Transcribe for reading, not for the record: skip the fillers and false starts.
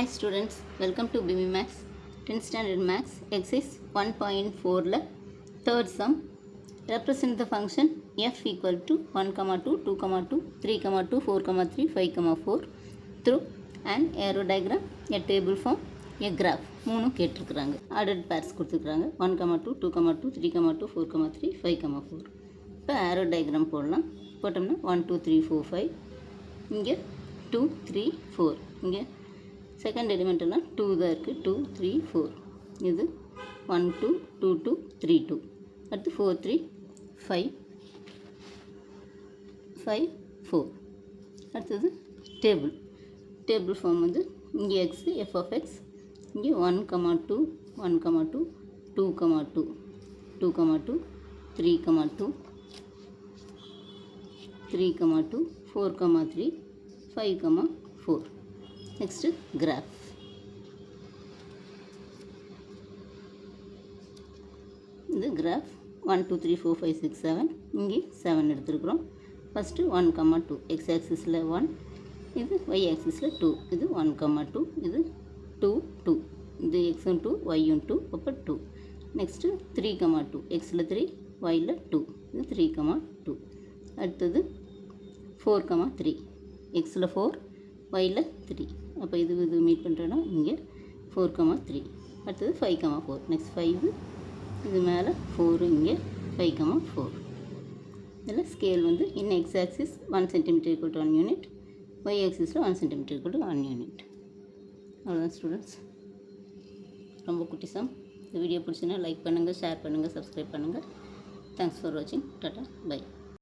Hi students, welcome to BB Max 10th Standard Max Exercise 1.4 la third sum. Represent the function f equal to 1, 2, 2, 2, 3, 2, 4, 3, 5, 4 through an arrow diagram, a table form, a graph. மூணு கேட்டிருக்கிறாங்க. Ordered purse கொடுத்துருக்குறாங்க. 1, 2, 2, 2, 3, 2, 4, 3, 5, 4. இப்போ ஆரோ diagram போடலாம். போட்டோம்னா 1, 2, 3, 4, 5. இங்கே 2, 3, 4. இங்கே second எலிமெண்ட்லாம் 2 தான் இருக்குது. 2, 3, 4. இது 1, 2, 2, 2, 3, 2. அடுத்து 4, 3, 5, 5, 4. அடுத்தது டேபிள் ஃபார்ம் வந்து இங்கே எக்ஸ் எஃப் ஆஃப் எக்ஸ் இங்கே 1, 2, 1, 2, 2, 2, 2, 2, 3, 2, 3, 2, 4, 3, 5, 4. Next graph. இது கிராஃப் 1, 2, 3, 4, 5, 6, 7. இங்கே 7 எடுத்துருக்குறோம். ஃபஸ்ட்டு 1, 2 எக்ஸ் ஆக்சிஸில் 1, இது ஒய் ஆக்சிஸில் 2. இது 1, 2, இது 2, 2. இது எக்ஸும் 2, ஒய்யும் 2, அப்போ 2. நெக்ஸ்ட்டு 3, 2 எக்ஸில் 3, ஒயில் 2. இது 3, 2. அடுத்தது 4, 3 எக்ஸில் 4, ஒயில் 3. அப்போ இது மீட் பண்ணுறோன்னா இங்கே 4, 3. அடுத்தது 5, 4. நெக்ஸ்ட் 5, இது மேலே 4, இங்கே 5, 4. இதில் ஸ்கேல் வந்து in x axis 1 cm = 1 unit, y ஆக்சிஸில் 1 cm = 1 யூனிட். அவ்வளோதான் ஸ்டூடெண்ட்ஸ். ரொம்ப குட்டி சம். இந்த வீடியோ பிடிச்சுன்னா லைக் பண்ணுங்கள், ஷேர் பண்ணுங்கள், சப்ஸ்கிரைப் பண்ணுங்கள். தேங்க்ஸ் ஃபார் வாட்சிங். Tata, by.